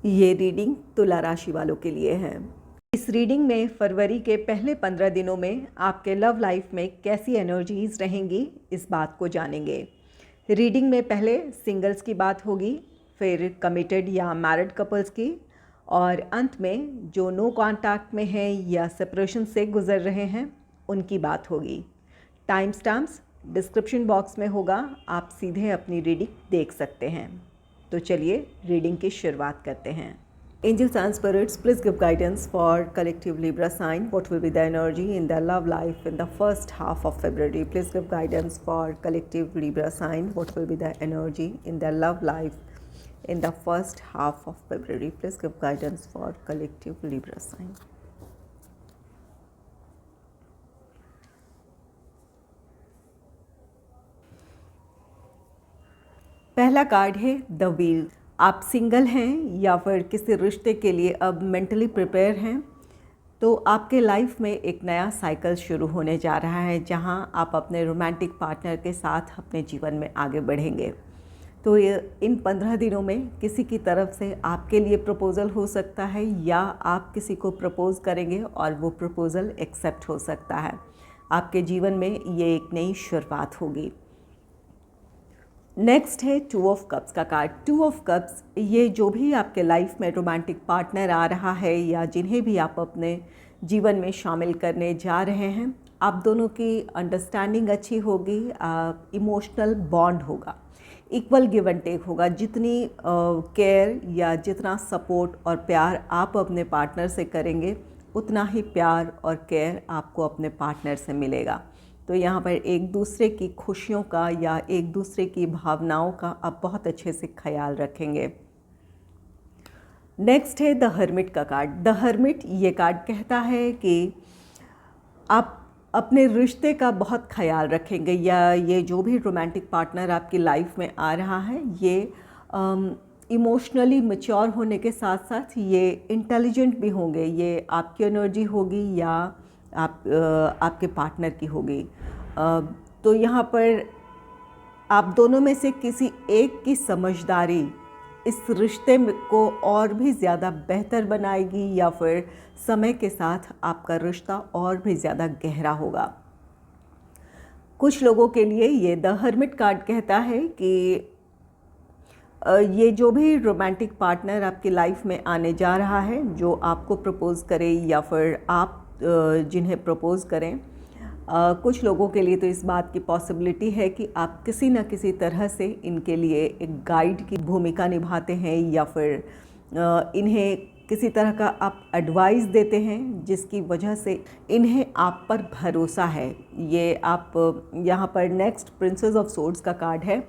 ये रीडिंग तुला राशि वालों के लिए है। इस रीडिंग में फरवरी के पहले 15 दिनों में आपके लव लाइफ में कैसी एनर्जीज रहेंगी, इस बात को जानेंगे। रीडिंग में पहले सिंगल्स की बात होगी, फिर कमिटेड या मैरिड कपल्स की, और अंत में जो नो कॉन्टैक्ट में हैं या सेपरेशन से गुजर रहे हैं उनकी बात होगी। टाइम स्टैम्प्स डिस्क्रिप्शन बॉक्स में होगा, आप सीधे अपनी रीडिंग देख सकते हैं। तो चलिए रीडिंग की शुरुआत करते हैं। Angels and spirits, please give guidance for collective Libra sign. What will be the energy in their love life in the first half of February? Please give guidance for collective Libra sign. What will be the energy in their love life in the first half of February? Please give guidance for collective Libra sign. पहला card है the wheel. आप single हैं या फिर किसी रिश्ते के लिए अब मेंटली प्रिपेयर हैं, तो आपके लाइफ में एक नया साइकिल शुरू होने जा रहा है जहां आप अपने रोमांटिक पार्टनर के साथ अपने जीवन में आगे बढ़ेंगे। तो ये इन 15 दिनों में किसी की तरफ से आपके लिए प्रपोज़ल हो सकता है या आप किसी को प्रपोज़ करेंगे और वो प्रपोज़ल एक्सेप्ट हो सकता है। आपके जीवन में ये एक नई शुरुआत होगी। नेक्स्ट है 2 ऑफ कप्स का कार्ड। 2 ऑफ कप्स, ये जो भी आपके लाइफ में रोमांटिक पार्टनर आ रहा है या जिन्हें भी आप अपने जीवन में शामिल करने जा रहे हैं, आप दोनों की अंडरस्टैंडिंग अच्छी होगी, इमोशनल बॉन्ड होगा, इक्वल गिव एंड टेक होगा। जितनी केयर या जितना सपोर्ट और प्यार आप अपने पार्टनर से करेंगे, उतना ही प्यार और केयर आपको अपने पार्टनर से मिलेगा। तो यहाँ पर एक दूसरे की खुशियों का या एक दूसरे की भावनाओं का आप बहुत अच्छे से ख्याल रखेंगे। नेक्स्ट है द हर्मिट का कार्ड। द हर्मिट, ये कार्ड कहता है कि आप अपने रिश्ते का बहुत ख्याल रखेंगे या ये जो भी रोमांटिक पार्टनर आपकी लाइफ में आ रहा है, ये इमोशनली मैच्योर होने के साथ साथ ये इंटेलिजेंट भी होंगे। ये आपकी एनर्जी होगी या आपके पार्टनर की होगी। तो यहाँ पर आप दोनों में से किसी एक की समझदारी इस रिश्ते को और भी ज़्यादा बेहतर बनाएगी या फिर समय के साथ आपका रिश्ता और भी ज़्यादा गहरा होगा। कुछ लोगों के लिए ये द हर्मिट कार्ड कहता है कि ये जो भी रोमांटिक पार्टनर आपकी लाइफ में आने जा रहा है, जो आपको प्रपोज़ करे या फिर आप जिन्हें प्रपोज़ करें, कुछ लोगों के लिए तो इस बात की पॉसिबिलिटी है कि आप किसी न किसी तरह से इनके लिए एक गाइड की भूमिका निभाते हैं या फिर इन्हें किसी तरह का आप एडवाइस देते हैं, जिसकी वजह से इन्हें आप पर भरोसा है। ये आप यहाँ पर नेक्स्ट प्रिंसेस ऑफ सोर्ड्स का कार्ड है,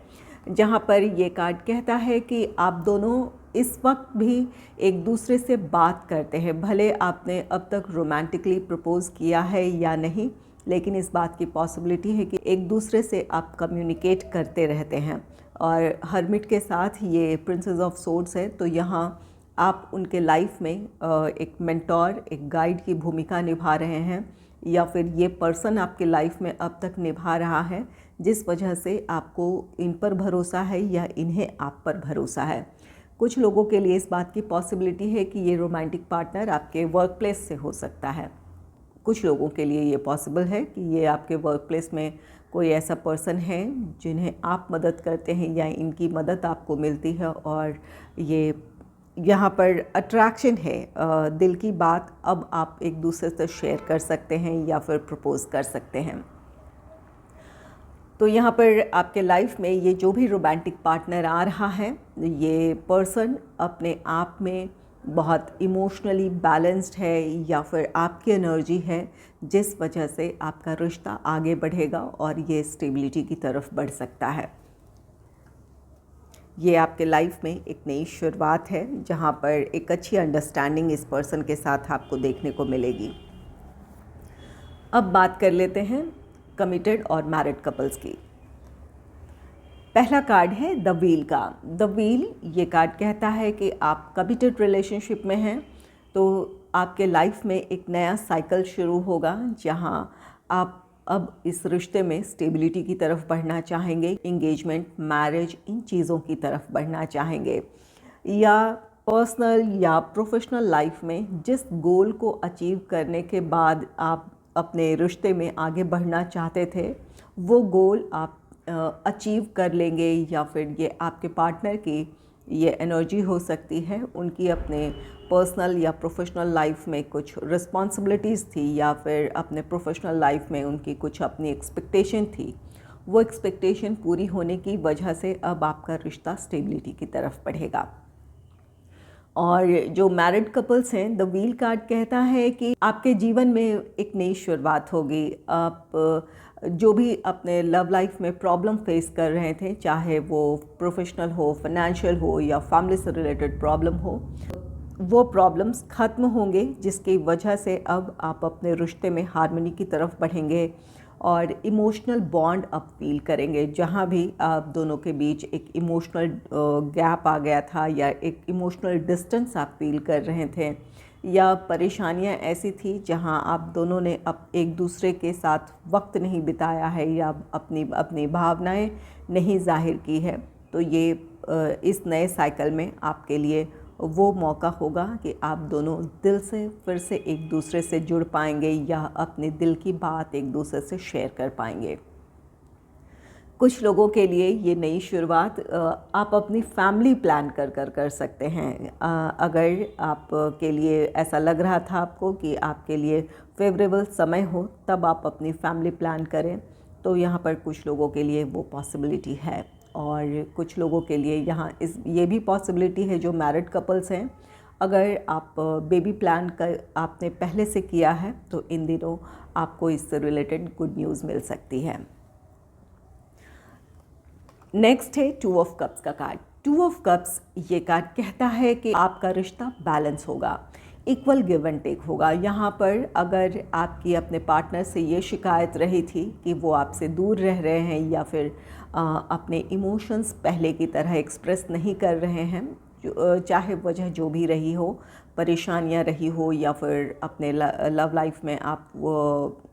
जहाँ पर ये कार्ड कहता है कि आप दोनों इस वक्त भी एक दूसरे से बात करते हैं। भले आपने अब तक रोमांटिकली प्रपोज़ किया है या नहीं, लेकिन इस बात की पॉसिबिलिटी है कि एक दूसरे से आप कम्युनिकेट करते रहते हैं। और हर्मिट के साथ ये प्रिंसेस ऑफ सोर्ड्स है, तो यहाँ आप उनके लाइफ में एक मेंटोर, एक गाइड की भूमिका निभा रहे हैं या फिर ये पर्सन आपके लाइफ में अब तक निभा रहा है, जिस वजह से आपको इन पर भरोसा है या इन्हें आप पर भरोसा है। कुछ लोगों के लिए इस बात की पॉसिबिलिटी है कि ये रोमांटिक पार्टनर आपके वर्क प्लेस से हो सकता है। कुछ लोगों के लिए ये पॉसिबल है कि ये आपके वर्क प्लेस में कोई ऐसा पर्सन है जिन्हें आप मदद करते हैं या इनकी मदद आपको मिलती है, और ये यहाँ पर अट्रैक्शन है। दिल की बात अब आप एक दूसरे से शेयर कर सकते हैं या फिर प्रपोज़ कर सकते हैं। तो यहाँ पर आपके लाइफ में ये जो भी रोमांटिक पार्टनर आ रहा है, ये पर्सन अपने आप में बहुत इमोशनली बैलेंस्ड है या फिर आपकी एनर्जी है, जिस वजह से आपका रिश्ता आगे बढ़ेगा और ये स्टेबिलिटी की तरफ बढ़ सकता है। ये आपके लाइफ में एक नई शुरुआत है जहाँ पर एक अच्छी अंडरस्टैंडिंग इस पर्सन के साथ आपको देखने को मिलेगी। अब बात कर लेते हैं कमिटेड और मैरिड कपल्स की। पहला कार्ड है द व्हील का। द व्हील, ये कार्ड कहता है कि आप कमिटेड रिलेशनशिप में हैं, तो आपके लाइफ में एक नया साइकिल शुरू होगा जहां आप अब इस रिश्ते में स्टेबिलिटी की तरफ बढ़ना चाहेंगे, इंगेजमेंट, मैरिज, इन चीज़ों की तरफ बढ़ना चाहेंगे, या पर्सनल या प्रोफेशनल लाइफ में जिस गोल को अचीव करने के बाद आप अपने रिश्ते में आगे बढ़ना चाहते थे, वो गोल आप अचीव कर लेंगे, या फिर ये आपके पार्टनर की ये एनर्जी हो सकती है, उनकी अपने पर्सनल या प्रोफेशनल लाइफ में कुछ रिस्पॉन्सिबिलिटीज़ थी, या फिर अपने प्रोफेशनल लाइफ में उनकी कुछ अपनी एक्सपेक्टेशन थी। वो एक्सपेक्टेशन पूरी होने की वजह से अब आपका रिश्ता स्टेबिलिटी की तरफ बढ़ेगा। और जो मैरिड कपल्स हैं, द व्हील कार्ड कहता है कि आपके जीवन में एक नई शुरुआत होगी। आप जो भी अपने लव लाइफ में प्रॉब्लम फेस कर रहे थे, चाहे वो प्रोफेशनल हो, फाइनेंशियल हो, या फैमिली से रिलेटेड प्रॉब्लम हो, वो प्रॉब्लम्स ख़त्म होंगे, जिसकी वजह से अब आप अपने रिश्ते में हार्मनी की तरफ बढ़ेंगे और इमोशनल बॉन्ड आप फील करेंगे। जहाँ भी आप दोनों के बीच एक इमोशनल गैप आ गया था, या एक इमोशनल डिस्टेंस आप फील कर रहे थे, या परेशानियाँ ऐसी थी जहाँ आप दोनों ने अब एक दूसरे के साथ वक्त नहीं बिताया है, या अपनी भावनाएं नहीं जाहिर की है, तो ये इस नए साइकिल में आपके लिए वो मौका होगा कि आप दोनों दिल से फिर से एक दूसरे से जुड़ पाएंगे, या अपने दिल की बात एक दूसरे से शेयर कर पाएंगे। कुछ लोगों के लिए ये नई शुरुआत आप अपनी फैमिली प्लान कर सकते हैं। अगर आप के लिए ऐसा लग रहा था आपको कि आपके लिए फेवरेबल समय हो, तब आप अपनी फैमिली प्लान करें, तो यहाँ पर कुछ लोगों के लिए वो पॉसिबिलिटी है। और कुछ लोगों के लिए यहाँ ये भी पॉसिबिलिटी है, जो मैरिड कपल्स हैं, अगर आप बेबी प्लान कर आपने पहले से किया है, तो इन दिनों आपको इससे रिलेटेड गुड न्यूज़ मिल सकती है। नेक्स्ट है 2 ऑफ कप्स का कार्ड। 2 ऑफ कप्स ये कार्ड कहता है कि आपका रिश्ता बैलेंस होगा, इक्वल गिव एंड टेक होगा। यहाँ पर अगर आपकी अपने पार्टनर से ये शिकायत रही थी कि वो आपसे दूर रह रहे हैं, या फिर अपने इमोशंस पहले की तरह एक्सप्रेस नहीं कर रहे हैं, चाहे वजह जो भी रही हो, परेशानियाँ रही हो, या फिर अपने लव लाइफ में आप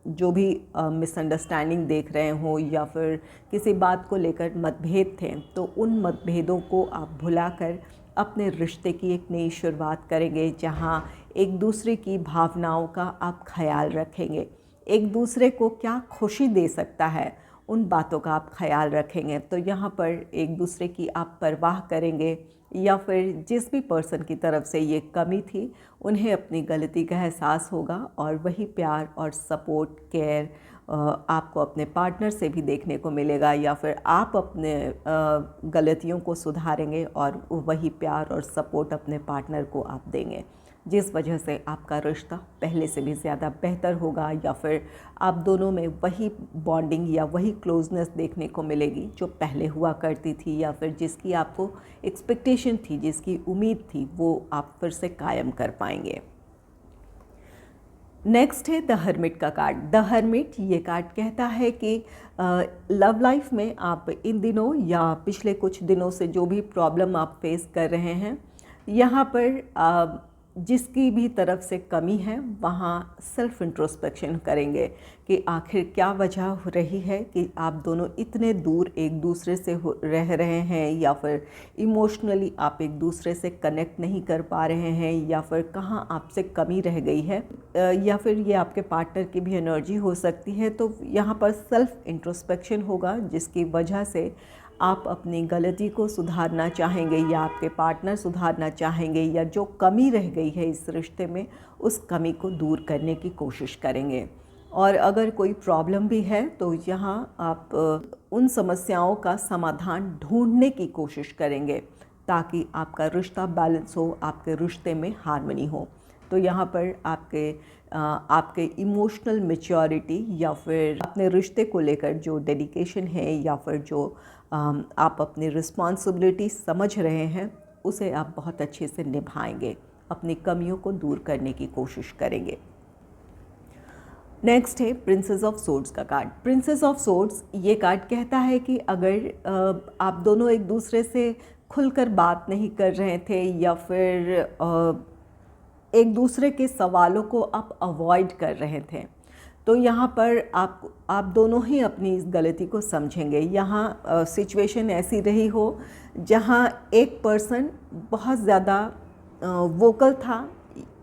जो भी मिसअंडरस्टैंडिंग देख रहे हो, या फिर किसी बात को लेकर मतभेद थे, तो उन मतभेदों को आप भुलाकर अपने रिश्ते की एक नई शुरुआत करेंगे, जहां एक दूसरे की भावनाओं का आप ख्याल रखेंगे, एक दूसरे को क्या खुशी दे सकता है उन बातों का आप ख्याल रखेंगे। तो यहाँ पर एक दूसरे की आप परवाह करेंगे, या फिर जिस भी पर्सन की तरफ से ये कमी थी, उन्हें अपनी गलती का एहसास होगा, और वही प्यार और सपोर्ट, केयर आपको अपने पार्टनर से भी देखने को मिलेगा, या फिर आप अपने गलतियों को सुधारेंगे और वही प्यार और सपोर्ट अपने पार्टनर को आप देंगे, जिस वजह से आपका रिश्ता पहले से भी ज़्यादा बेहतर होगा, या फिर आप दोनों में वही बॉन्डिंग या वही क्लोजनेस देखने को मिलेगी जो पहले हुआ करती थी, या फिर जिसकी आपको एक्सपेक्टेशन थी, जिसकी उम्मीद थी, वो आप फिर से कायम कर पाएंगे। नेक्स्ट है द हर्मिट का कार्ड। द हर्मिट ये कार्ड कहता है कि लव लाइफ में आप इन दिनों या पिछले कुछ दिनों से जो भी प्रॉब्लम आप फेस कर रहे हैं, यहाँ पर जिसकी भी तरफ से कमी है, वहाँ सेल्फ इंट्रोस्पेक्शन करेंगे कि आखिर क्या वजह रही है कि आप दोनों इतने दूर एक दूसरे से रह रहे हैं, या फिर इमोशनली आप एक दूसरे से कनेक्ट नहीं कर पा रहे हैं, या फिर कहाँ आपसे कमी रह गई है, या फिर ये आपके पार्टनर की भी एनर्जी हो सकती है। तो यहाँ पर सेल्फ इंट्रोस्पेक्शन होगा, जिसकी वजह से आप अपनी गलती को सुधारना चाहेंगे, या आपके पार्टनर सुधारना चाहेंगे, या जो कमी रह गई है इस रिश्ते में, उस कमी को दूर करने की कोशिश करेंगे। और अगर कोई प्रॉब्लम भी है, तो यहाँ आप उन समस्याओं का समाधान ढूंढने की कोशिश करेंगे, ताकि आपका रिश्ता बैलेंस हो, आपके रिश्ते में हार्मनी हो। तो यहाँ पर आपके इमोशनल मैच्योरिटी, या फिर अपने रिश्ते को लेकर जो डेडिकेशन है, या फिर जो आप अपनी रिस्पॉन्सिबिलिटी समझ रहे हैं, उसे आप बहुत अच्छे से निभाएंगे, अपनी कमियों को दूर करने की कोशिश करेंगे। नेक्स्ट है प्रिंसेस ऑफ सोर्ड्स का कार्ड। प्रिंसेस ऑफ सोर्ड्स ये कार्ड कहता है कि अगर आप दोनों एक दूसरे से खुलकर बात नहीं कर रहे थे, या फिर एक दूसरे के सवालों को आप अवॉइड कर रहे थे, तो यहाँ पर आप दोनों ही अपनी इस गलती को समझेंगे। यहाँ सिचुएशन ऐसी रही हो जहाँ एक पर्सन बहुत ज़्यादा वोकल था,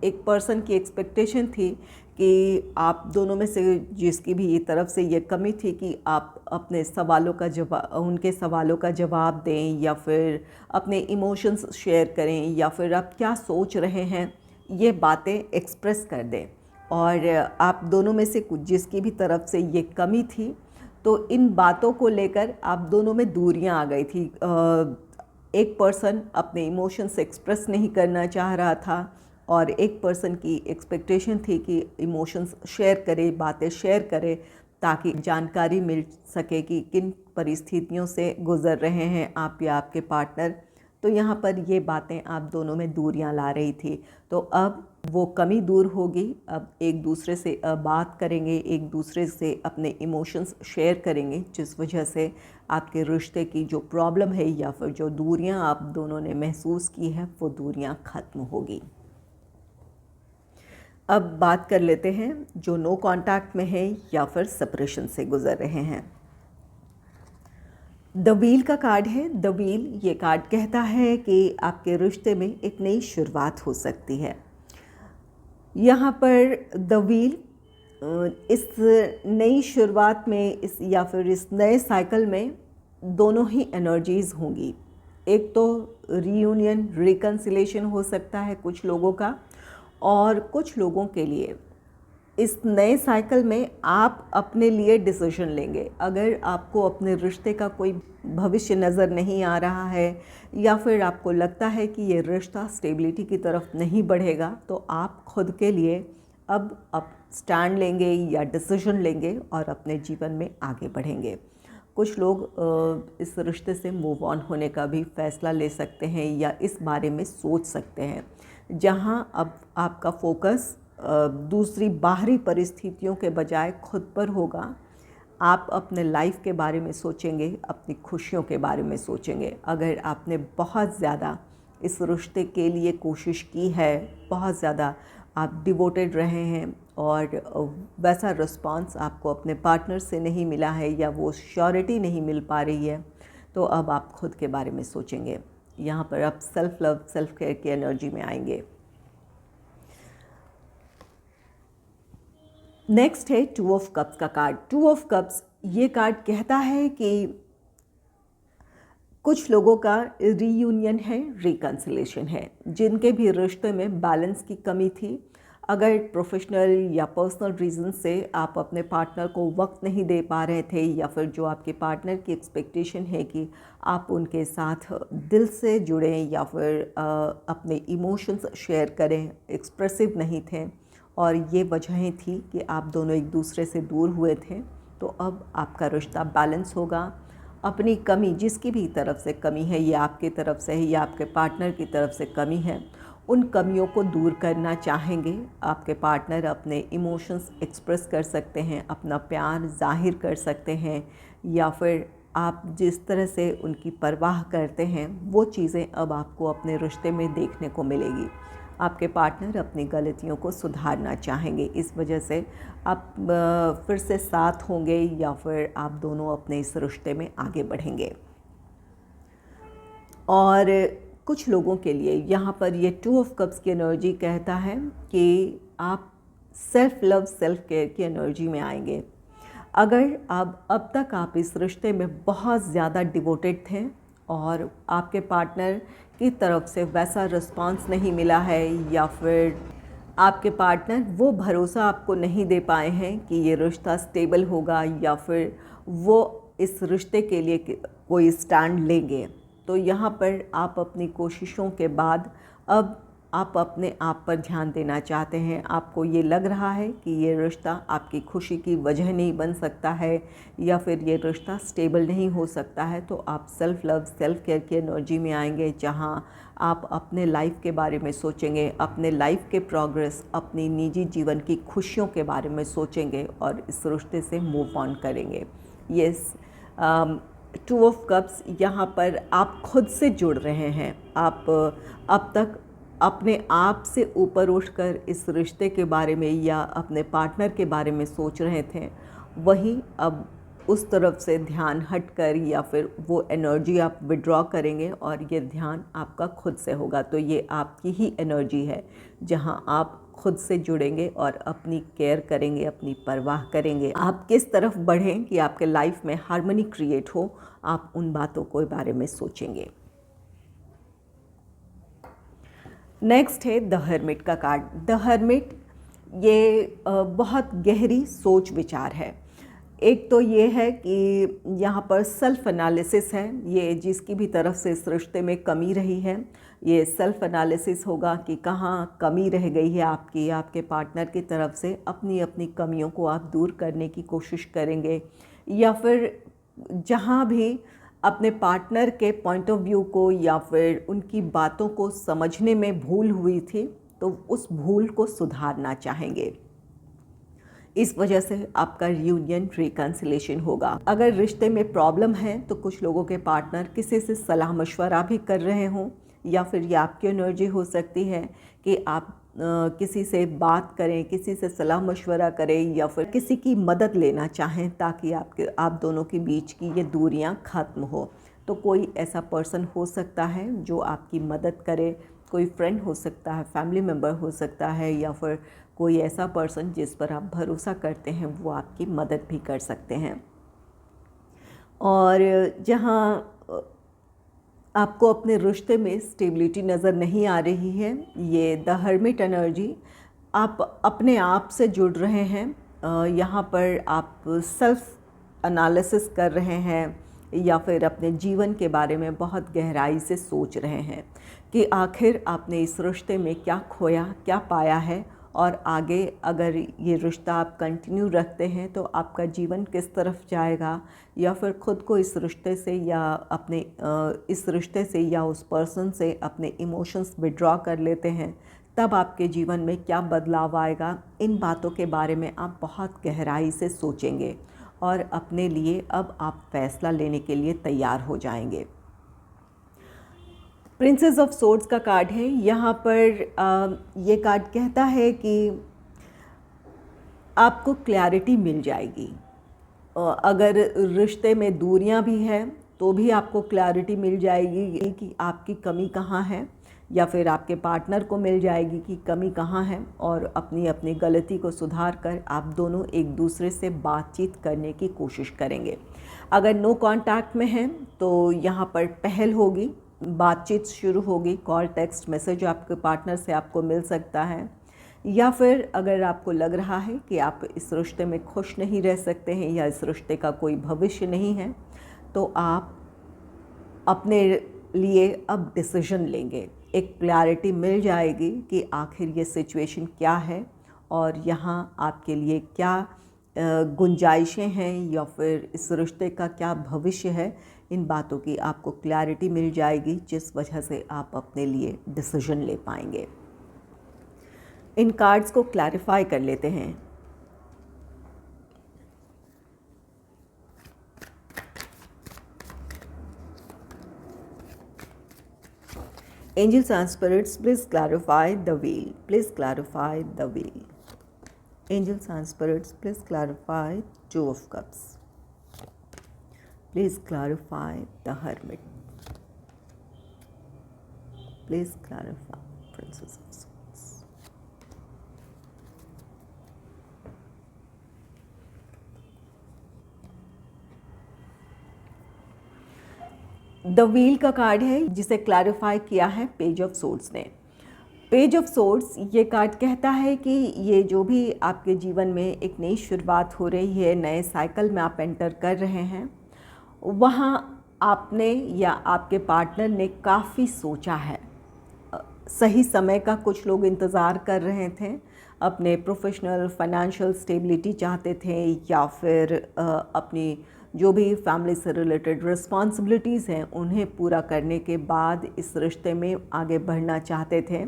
एक पर्सन की एक्सपेक्टेशन थी कि आप दोनों में से जिसकी भी तरफ से ये कमी थी कि आप अपने सवालों का जवाब, उनके सवालों का जवाब दें या फिर अपने इमोशंस शेयर करें या फिर आप क्या सोच रहे हैं ये बातें एक्सप्रेस कर दें। और आप दोनों में से कुछ जिसकी भी तरफ से ये कमी थी, तो इन बातों को लेकर आप दोनों में दूरियां आ गई थी। एक पर्सन अपने इमोशंस एक्सप्रेस नहीं करना चाह रहा था और एक पर्सन की एक्सपेक्टेशन थी कि इमोशंस शेयर करे, बातें शेयर करे, ताकि जानकारी मिल सके कि किन परिस्थितियों से गुज़र रहे हैं आप या आपके पार्टनर। तो यहाँ पर ये बातें आप दोनों में दूरियां ला रही थी। तो अब वो कमी दूर होगी, अब एक दूसरे से बात करेंगे, एक दूसरे से अपने इमोशंस शेयर करेंगे, जिस वजह से आपके रिश्ते की जो प्रॉब्लम है या फिर जो दूरियां आप दोनों ने महसूस की है वो दूरियां ख़त्म होगी। अब बात कर लेते हैं जो नो कांटेक्ट में है या फिर सेपरेशन से गुज़र रहे हैं। द व्हील का कार्ड है। द व्हील ये कार्ड कहता है कि आपके रिश्ते में एक नई शुरुआत हो सकती है। यहाँ पर द व्हील इस नई शुरुआत में या फिर इस नए साइकिल में दोनों ही एनर्जीज़ होंगी। एक तो रीयूनियन, रिकन्सिलेशन हो सकता है कुछ लोगों का, और कुछ लोगों के लिए इस नए साइकिल में आप अपने लिए डिसीजन लेंगे। अगर आपको अपने रिश्ते का कोई भविष्य नज़र नहीं आ रहा है या फिर आपको लगता है कि ये रिश्ता स्टेबिलिटी की तरफ नहीं बढ़ेगा, तो आप खुद के लिए अब स्टैंड लेंगे या डिसीजन लेंगे और अपने जीवन में आगे बढ़ेंगे। कुछ लोग इस रिश्ते से मूव ऑन होने का भी फ़ैसला ले सकते हैं या इस बारे में सोच सकते हैं, जहां अब आपका फोकस दूसरी बाहरी परिस्थितियों के बजाय खुद पर होगा। आप अपने लाइफ के बारे में सोचेंगे, अपनी खुशियों के बारे में सोचेंगे। अगर आपने बहुत ज़्यादा इस रिश्ते के लिए कोशिश की है, बहुत ज़्यादा आप डिवोटेड रहे हैं और वैसा रिस्पांस आपको अपने पार्टनर से नहीं मिला है या वो श्योरिटी नहीं मिल पा रही है, तो अब आप खुद के बारे में सोचेंगे। यहाँ पर आप सेल्फ लव, सेल्फ केयर की एनर्जी में आएंगे। नेक्स्ट है टू ऑफ कप्स का कार्ड। टू ऑफ कप्स ये कार्ड कहता है कि कुछ लोगों का रीयूनियन है, रिकन्सिलेशन है, जिनके भी रिश्ते में बैलेंस की कमी थी। अगर प्रोफेशनल या पर्सनल रीज़न से आप अपने पार्टनर को वक्त नहीं दे पा रहे थे या फिर जो आपके पार्टनर की एक्सपेक्टेशन है कि आप उनके साथ दिल से जुड़ें या फिर अपने इमोशंस शेयर करें, एक्सप्रेसिव नहीं थे और ये वजहें थी कि आप दोनों एक दूसरे से दूर हुए थे, तो अब आपका रिश्ता बैलेंस होगा। अपनी कमी, जिसकी भी तरफ से कमी है, ये आपकी तरफ से है या आपके पार्टनर की तरफ से कमी है, उन कमियों को दूर करना चाहेंगे। आपके पार्टनर अपने इमोशंस एक्सप्रेस कर सकते हैं, अपना प्यार जाहिर कर सकते हैं या फिर आप जिस तरह से उनकी परवाह करते हैं वो चीज़ें अब आपको अपने रिश्ते में देखने को मिलेगी। आपके पार्टनर अपनी गलतियों को सुधारना चाहेंगे, इस वजह से आप फिर से साथ होंगे या फिर आप दोनों अपने इस रिश्ते में आगे बढ़ेंगे। और कुछ लोगों के लिए यहाँ पर ये टू ऑफ कप्स की एनर्जी कहता है कि आप सेल्फ लव, सेल्फ केयर की एनर्जी में आएंगे। अगर अब तक आप इस रिश्ते में बहुत ज़्यादा डिवोटेड थे और आपके पार्टनर की तरफ से वैसा रिस्पांस नहीं मिला है या फिर आपके पार्टनर वो भरोसा आपको नहीं दे पाए हैं कि ये रिश्ता स्टेबल होगा या फिर वो इस रिश्ते के लिए कोई स्टैंड लेंगे, तो यहाँ पर आप अपनी कोशिशों के बाद अब आप अपने आप पर ध्यान देना चाहते हैं। आपको ये लग रहा है कि ये रिश्ता आपकी खुशी की वजह नहीं बन सकता है या फिर ये रिश्ता स्टेबल नहीं हो सकता है, तो आप सेल्फ लव, सेल्फ केयर की एनर्जी में आएंगे, जहाँ आप अपने लाइफ के बारे में सोचेंगे, अपने लाइफ के प्रोग्रेस, अपनी निजी जीवन की खुशियों के बारे में सोचेंगे और इस रिश्ते से मूव ऑन करेंगे। यस, टू ऑफ कप्स यहाँ पर आप खुद से जुड़ रहे हैं। आप अब तक अपने आप से ऊपर उठकर इस रिश्ते के बारे में या अपने पार्टनर के बारे में सोच रहे थे, वही अब उस तरफ से ध्यान हटकर या फिर वो एनर्जी आप विड्रॉ करेंगे और ये ध्यान आपका खुद से होगा। तो ये आपकी ही एनर्जी है जहाँ आप खुद से जुड़ेंगे और अपनी केयर करेंगे, अपनी परवाह करेंगे। आप किस तरफ बढ़ें कि आपके लाइफ में हार्मनी क्रिएट हो, आप उन बातों के बारे में सोचेंगे। नेक्स्ट है द हर्मिट का कार्ड। द हर्मिट ये बहुत गहरी सोच विचार है। एक तो ये है कि यहाँ पर सेल्फ एनालिसिस है, ये जिसकी भी तरफ से इस रिश्ते में कमी रही है, ये सेल्फ एनालिसिस होगा कि कहाँ कमी रह गई है आपकी, आपके पार्टनर की तरफ से। अपनी अपनी कमियों को आप दूर करने की कोशिश करेंगे, या फिर जहाँ भी अपने पार्टनर के पॉइंट ऑफ व्यू को या फिर उनकी बातों को समझने में भूल हुई थी, तो उस भूल को सुधारना चाहेंगे। इस वजह से आपका रियूनियन रिकन्सिलेशन होगा। अगर रिश्ते में प्रॉब्लम है तो कुछ लोगों के पार्टनर किसी से सलाह मशवरा भी कर रहे हों, या फिर ये आपकी एनर्जी हो सकती है कि आप किसी से बात करें, किसी से सलाह मशवरा करें, या फिर किसी की मदद लेना चाहें ताकि आप दोनों के बीच की ये दूरियां ख़त्म हो। तो कोई ऐसा पर्सन हो सकता है जो आपकी मदद करे, कोई फ्रेंड हो सकता है, फैमिली मेम्बर हो सकता है, या फिर कोई ऐसा पर्सन जिस पर आप भरोसा करते हैं वो आपकी मदद भी कर सकते हैं। और जहाँ आपको अपने रिश्ते में स्टेबिलिटी नज़र नहीं आ रही है, ये द हर्मिट एनर्जी, आप अपने आप से जुड़ रहे हैं। यहाँ पर आप सेल्फ एनालिसिस कर रहे हैं या फिर अपने जीवन के बारे में बहुत गहराई से सोच रहे हैं कि आखिर आपने इस रिश्ते में क्या खोया, क्या पाया है, और आगे अगर ये रिश्ता आप कंटिन्यू रखते हैं तो आपका जीवन किस तरफ जाएगा, या फिर ख़ुद को इस रिश्ते से या अपने इस रिश्ते से या उस पर्सन से अपने इमोशंस विड्रॉ कर लेते हैं, तब आपके जीवन में क्या बदलाव आएगा। इन बातों के बारे में आप बहुत गहराई से सोचेंगे और अपने लिए अब आप फैसला लेने के लिए तैयार हो जाएंगे। प्रिंसेस ऑफ सोर्ड्स का कार्ड है। यहाँ पर ये कार्ड कहता है कि आपको क्लैरिटी मिल जाएगी। अगर रिश्ते में दूरियां भी हैं तो भी आपको क्लैरिटी मिल जाएगी कि आपकी कमी कहाँ है, या फिर आपके पार्टनर को मिल जाएगी कि कमी कहाँ है, और अपनी अपनी गलती को सुधार कर आप दोनों एक दूसरे से बातचीत करने की कोशिश करेंगे। अगर नो कांटेक्ट में हैं तो यहाँ पर पहल होगी, बातचीत शुरू होगी, कॉल, टेक्स्ट, मैसेज आपके पार्टनर से आपको मिल सकता है। या फिर अगर आपको लग रहा है कि आप इस रिश्ते में खुश नहीं रह सकते हैं या इस रिश्ते का कोई भविष्य नहीं है, तो आप अपने लिए अब डिसीजन लेंगे। एक क्लैरिटी मिल जाएगी कि आखिर ये सिचुएशन क्या है और यहाँ आपके लिए क्या गुंजाइशें हैं, या फिर इस रिश्ते का क्या भविष्य है। इन बातों की आपको क्लैरिटी मिल जाएगी, जिस वजह से आप अपने लिए डिसीजन ले पाएंगे। इन कार्ड्स को क्लैरिफाई कर लेते हैं। Angels and spirits, please clarify the veil. Please clarify the veil. Angels and spirits, please clarify Two of Cups. Please clarify the Hermit. Please clarify Princess of Swords. The wheel का card है जिसे clarify किया है page of swords ने। Page of swords ये card कहता है कि ये जो भी आपके जीवन में एक नई शुरुआत हो रही है, नए साइकिल में आप एंटर कर रहे हैं, वहाँ आपने या आपके पार्टनर ने काफ़ी सोचा है। सही समय का कुछ लोग इंतज़ार कर रहे थे, अपने प्रोफेशनल फाइनेंशियल स्टेबिलिटी चाहते थे, या फिर अपनी जो भी फैमिली से रिलेटेड रिस्पॉन्सिबिलिटीज़ हैं उन्हें पूरा करने के बाद इस रिश्ते में आगे बढ़ना चाहते थे।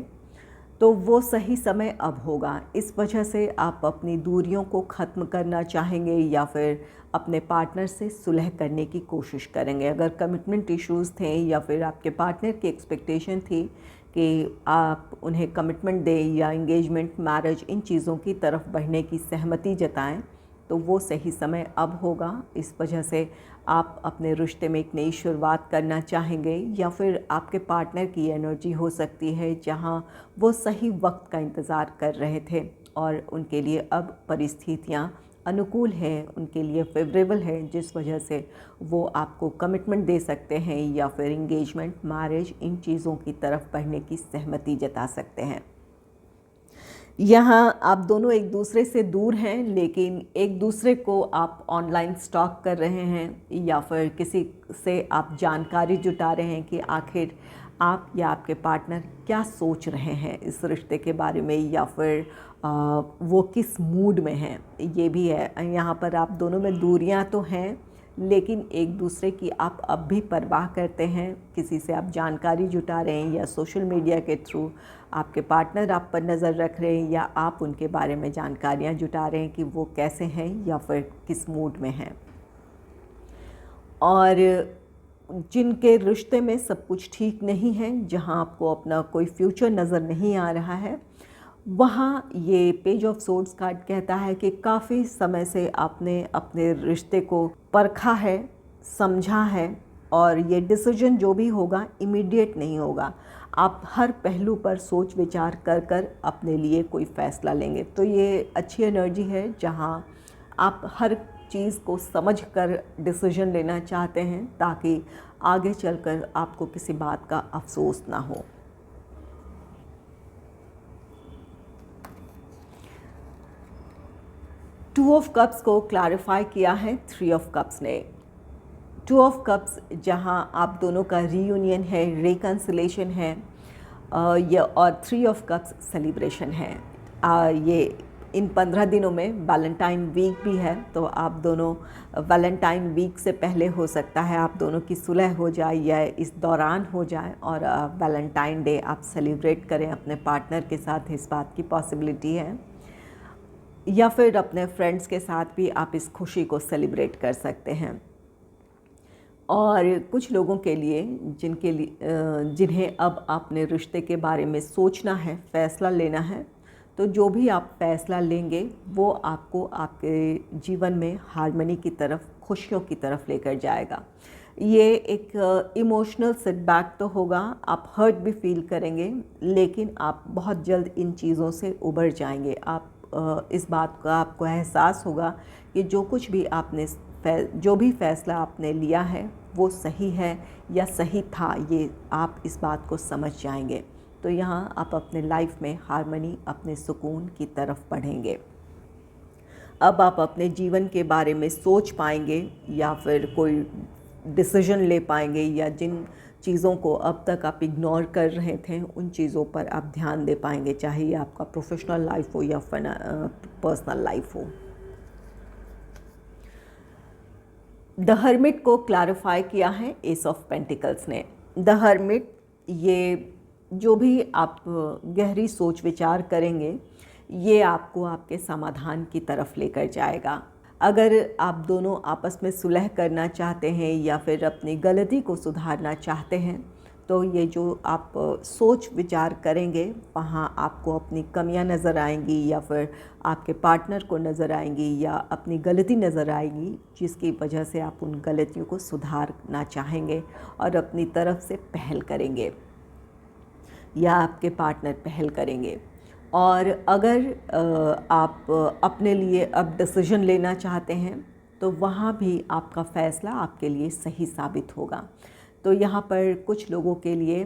तो वो सही समय अब होगा। इस वजह से आप अपनी दूरियों को ख़त्म करना चाहेंगे या फिर अपने पार्टनर से सुलह करने की कोशिश करेंगे। अगर कमिटमेंट इश्यूज़ थे या फिर आपके पार्टनर की एक्सपेक्टेशन थी कि आप उन्हें कमिटमेंट दें या एंगेजमेंट, मैरिज, इन चीज़ों की तरफ बढ़ने की सहमति जताएं, तो वो सही समय अब होगा। इस वजह से आप अपने रिश्ते में एक नई शुरुआत करना चाहेंगे, या फिर आपके पार्टनर की एनर्जी हो सकती है जहां वो सही वक्त का इंतज़ार कर रहे थे और उनके लिए अब परिस्थितियां अनुकूल है, उनके लिए फेवरेबल है, जिस वजह से वो आपको कमिटमेंट दे सकते हैं या फिर इंगेजमेंट, मैरिज, इन चीज़ों की तरफ बढ़ने की सहमति जता सकते हैं। यहाँ आप दोनों एक दूसरे से दूर हैं, लेकिन एक दूसरे को आप ऑनलाइन स्टॉक कर रहे हैं या फिर किसी से आप जानकारी जुटा रहे हैं कि आखिर आप या आपके पार्टनर क्या सोच रहे हैं इस रिश्ते के बारे में, या फिर वो किस मूड में हैं, ये भी है। यहाँ पर आप दोनों में दूरियाँ तो हैं, लेकिन एक दूसरे की आप अब भी परवाह करते हैं। किसी से आप जानकारी जुटा रहे हैं या सोशल मीडिया के थ्रू आपके पार्टनर आप पर नज़र रख रहे हैं, या आप उनके बारे में जानकारियाँ जुटा रहे हैं कि वो कैसे हैं या फिर किस मूड में हैं। और जिनके रिश्ते में सब कुछ ठीक नहीं है, जहाँ आपको अपना कोई फ्यूचर नज़र नहीं आ रहा है, वहाँ ये पेज ऑफ सोर्ड्स कार्ड कहता है कि काफ़ी समय से आपने अपने रिश्ते को परखा है, समझा है, और ये डिसीजन जो भी होगा इमीडिएट नहीं होगा। आप हर पहलू पर सोच विचार कर कर अपने लिए कोई फ़ैसला लेंगे। तो ये अच्छी एनर्जी है जहाँ आप हर चीज़ को समझ कर डिसीजन लेना चाहते हैं, ताकि आगे चलकर आपको किसी बात का अफसोस ना हो। टू ऑफ कप्स को क्लैरिफाई किया है थ्री ऑफ कप्स ने। टू ऑफ कप्स जहां आप दोनों का रीयूनियन है, रिकन्सिलेशन है, और थ्री ऑफ कप्स सेलिब्रेशन है। ये इन 15 दिनों में वैलेंटाइन वीक भी है, तो आप दोनों वैलेंटाइन वीक से पहले हो सकता है आप दोनों की सुलह हो जाए या इस दौरान हो जाए, और वैलेंटाइन डे आप सेलिब्रेट करें अपने पार्टनर के साथ। इस बात की पॉसिबिलिटी है, या फिर अपने फ्रेंड्स के साथ भी आप इस खुशी को सेलिब्रेट कर सकते हैं। और कुछ लोगों के लिए जिन्हें अब अपने रिश्ते के बारे में सोचना है, फ़ैसला लेना है, तो जो भी आप फ़ैसला लेंगे वो आपको आपके जीवन में हार्मनी की तरफ, खुशियों की तरफ लेकर जाएगा। ये एक इमोशनल सेटबैक तो होगा, आप हर्ट भी फील करेंगे, लेकिन आप बहुत जल्द इन चीज़ों से उबर जाएंगे। आप इस बात का आपको एहसास होगा कि जो भी फ़ैसला आपने लिया है वो सही है या सही था, ये आप इस बात को समझ जाएंगे। तो यहाँ आप अपने लाइफ में हार्मनी, अपने सुकून की तरफ बढ़ेंगे। अब आप अपने जीवन के बारे में सोच पाएंगे या फिर कोई डिसीजन ले पाएंगे, या जिन चीज़ों को अब तक आप इग्नोर कर रहे थे उन चीज़ों पर आप ध्यान दे पाएंगे, चाहे आपका प्रोफेशनल लाइफ हो या पर्सनल लाइफ हो। द हर्मिट को क्लैरिफाई किया है एस ऑफ पेंटिकल्स ने। द हर्मिट, ये जो भी आप गहरी सोच विचार करेंगे, ये आपको आपके समाधान की तरफ लेकर जाएगा। अगर आप दोनों आपस में सुलह करना चाहते हैं या फिर अपनी गलती को सुधारना चाहते हैं, तो ये जो आप सोच विचार करेंगे वहाँ आपको अपनी कमियां नज़र आएंगी, या फिर आपके पार्टनर को नज़र आएंगी, या अपनी गलती नज़र आएगी, जिसकी वजह से आप उन गलतियों को सुधारना चाहेंगे और अपनी तरफ से पहल करेंगे या आपके पार्टनर पहल करेंगे। और अगर आप अपने लिए अब डिसीजन लेना चाहते हैं, तो वहाँ भी आपका फ़ैसला आपके लिए सही साबित होगा। तो यहाँ पर कुछ लोगों के लिए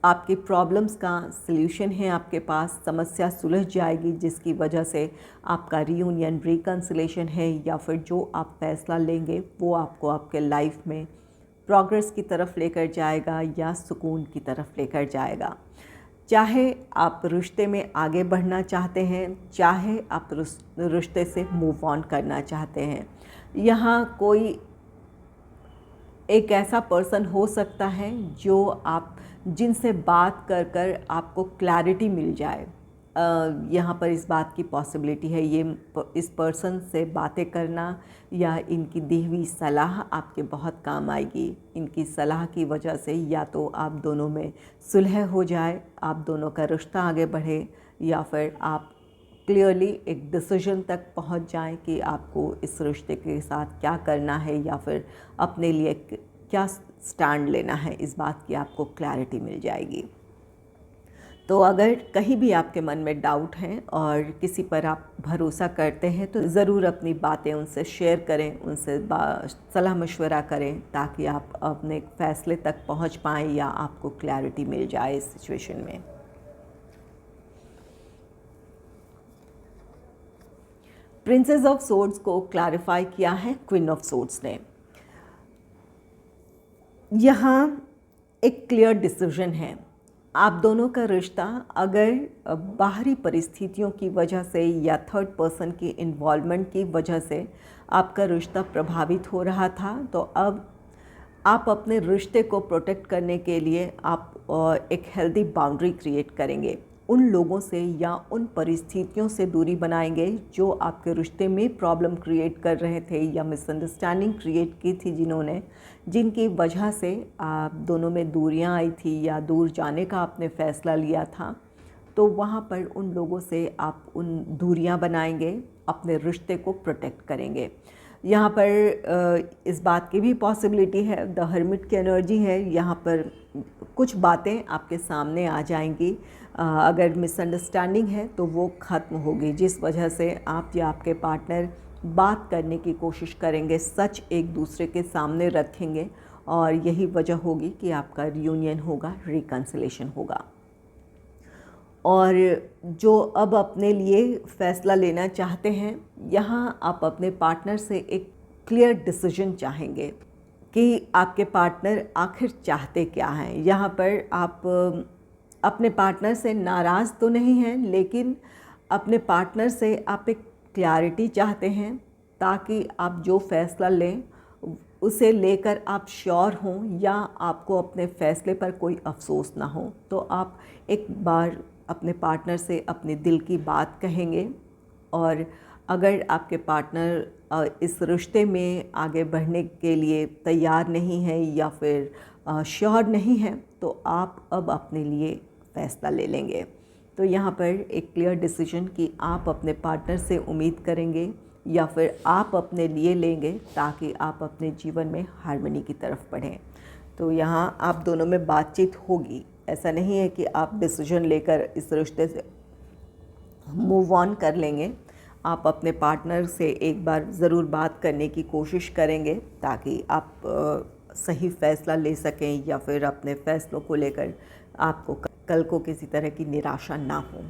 आपकी प्रॉब्लम्स का सल्यूशन है आपके पास, समस्या सुलझ जाएगी, जिसकी वजह से आपका रीयूनियन, रिकन्सिलेशन है, या फिर जो आप फ़ैसला लेंगे वो आपको आपके लाइफ में प्रोग्रेस की तरफ लेकर जाएगा या सुकून की तरफ लेकर जाएगा। चाहे आप रिश्ते में आगे बढ़ना चाहते हैं, चाहे आप रिश्ते से मूव ऑन करना चाहते हैं, यहाँ कोई एक ऐसा पर्सन हो सकता है जो आप जिनसे बात कर कर आपको क्लैरिटी मिल जाए। यहाँ पर इस बात की पॉसिबिलिटी है, इस पर्सन से बातें करना या इनकी दी हुई सलाह आपके बहुत काम आएगी। इनकी सलाह की वजह से या तो आप दोनों में सुलह हो जाए, आप दोनों का रिश्ता आगे बढ़े, या फिर आप क्लियरली एक डिसीजन तक पहुंच जाएं कि आपको इस रिश्ते के साथ क्या करना है या फिर अपने लिए क्या स्टैंड लेना है, इस बात की आपको क्लैरिटी मिल जाएगी। तो अगर कहीं भी आपके मन में डाउट हैं और किसी पर आप भरोसा करते हैं तो ज़रूर अपनी बातें उनसे शेयर करें, उनसे सलाह मशवरा करें ताकि आप अपने फ़ैसले तक पहुंच पाएँ या आपको क्लैरिटी मिल जाए इस सिचुएशन में। प्रिंसेस ऑफ सोर्ड्स को क्लैरिफाई किया है क्वीन ऑफ सोर्ड्स ने। यहाँ एक क्लियर डिसीजन है। आप दोनों का रिश्ता अगर बाहरी परिस्थितियों की वजह से या थर्ड पर्सन की इन्वॉल्वमेंट की वजह से आपका रिश्ता प्रभावित हो रहा था, तो अब आप अपने रिश्ते को प्रोटेक्ट करने के लिए आप एक हेल्दी बाउंड्री क्रिएट करेंगे। उन लोगों से या उन परिस्थितियों से दूरी बनाएंगे जो आपके रिश्ते में प्रॉब्लम क्रिएट कर रहे थे या मिसअंडरस्टैंडिंग क्रिएट की थी जिनकी वजह से आप दोनों में दूरियां आई थी या दूर जाने का आपने फ़ैसला लिया था। तो वहाँ पर उन लोगों से आप उन दूरियां बनाएंगे, अपने रिश्ते को प्रोटेक्ट करेंगे। यहाँ पर इस बात की भी पॉसिबिलिटी है, द हर्मिट की एनर्जी है, यहाँ पर कुछ बातें आपके सामने आ जाएंगी। अगर मिसअंडरस्टैंडिंग है तो वो ख़त्म होगी, जिस वजह से आप या आपके पार्टनर बात करने की कोशिश करेंगे, सच एक दूसरे के सामने रखेंगे और यही वजह होगी कि आपका रियूनियन होगा, रिकन्सिलेशन होगा। और जो अब अपने लिए फ़ैसला लेना चाहते हैं, यहाँ आप अपने पार्टनर से एक क्लियर डिसीजन चाहेंगे कि आपके पार्टनर आखिर चाहते क्या हैं। यहाँ पर आप अपने पार्टनर से नाराज़ तो नहीं हैं, लेकिन अपने पार्टनर से आप एक क्लैरिटी चाहते हैं ताकि आप जो फ़ैसला लें उसे लेकर आप श्योर हों या आपको अपने फ़ैसले पर कोई अफसोस ना हो। तो आप एक बार अपने पार्टनर से अपने दिल की बात कहेंगे और अगर आपके पार्टनर इस रिश्ते में आगे बढ़ने के लिए तैयार नहीं है या फिर श्योर नहीं है, तो आप अब अपने लिए फ़ैसला ले लेंगे। तो यहाँ पर एक क्लियर डिसीजन कि आप अपने पार्टनर से उम्मीद करेंगे या फिर आप अपने लिए लेंगे ताकि आप अपने जीवन में हार्मनी की तरफ बढ़ें। तो यहाँ आप दोनों में बातचीत होगी। ऐसा नहीं है कि आप डिसीजन लेकर इस रिश्ते से मूव ऑन कर लेंगे। आप अपने पार्टनर से एक बार ज़रूर बात करने की कोशिश करेंगे ताकि आप सही फ़ैसला ले सकें या फिर अपने फ़ैसलों को लेकर आपको कल को किसी तरह की निराशा ना हो।